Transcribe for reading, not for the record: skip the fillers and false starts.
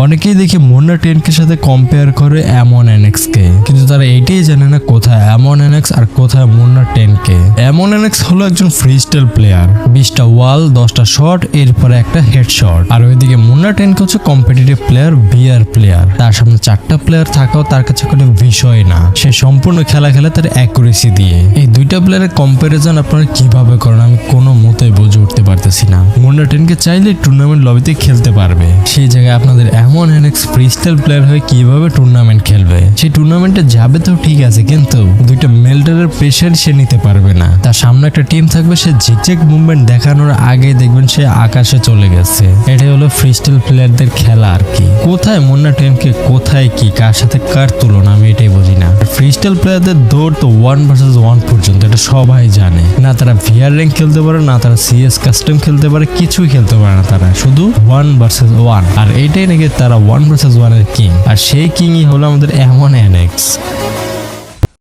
অনেকেই দেখি মুন্না 10K সাথে কম্পেয়ার করে এমন এনএক্স কে, কিন্তু তারা এইটাই জানে না কোথায় এমন এনএক্স আর কোথায় মুন্না 10K। এমন এনএক্স হলো একজন ফ্রি স্টাইল প্লেয়ার, 20টা ওয়াল, 10টা শট, এরপরে একটা হেডশট। আর ওইদিকে মুন্না 10K হচ্ছে কম্পিটিটিভ প্লেয়ার, বিআর প্লেয়ার। তার সামনে 4টা প্লেয়ার থাকাও তার কাছে কোনো বিষয় না, সে সম্পূর্ণ খেলা খেলে তার অ্যাকুরেসি দিয়ে। এই দুইটা প্লেয়ারের কম্পারিজন আপনারা কিভাবে করেন আমি কোনো মতেই বুঝে উঠতে পারতেছি না। মুন্না 10K চাইলে টুর্নামেন্ট লবিতে খেলতে পারবে, সেই জায়গায় আপনাদের এমন এনএক্স ফ্রি স্টাইল প্লেয়ার হয়ে কিভাবে টুর্নামেন্ট খেলবে? সেই টুর্নামেন্টে যাবে তো ঠিক আছে, কিন্তু দুইটা মেল্টারের প্রেশার সে নিতে পারবে না। তার সামনে একটা টিম থাকবে, সে ঝিকঝিক মুভমেন্ট দেখানোর আগে দেখবেন সে আকাশে চলে গেছে। এটাই হলো ফ্রি স্টাইল প্লেয়ারদের খেলা আর কি। কোথায় মুন্না 10K, কোথায় কি, কার সাথে কার তুলনা, আমি এটাই বুঝি না। ফ্রি স্টাইল প্লেয়ারদের দৌড় তো 1 ভার্সেস 1 পর্যন্ত, এটা সবাই জানে। না তারা ভিআর র্যাঙ্ক খেলতে পারে, না তারা সিএস কাস্টম খেলতে পারে, কিছুই খেলতে পারে না তারা, শুধু 1 ভার্সেস 1। আর এইটাই নাকি তারা 1 ভার্সেস 1 এর কিং, আর সেই কিংই হলো আমাদের এমন এনএক্স।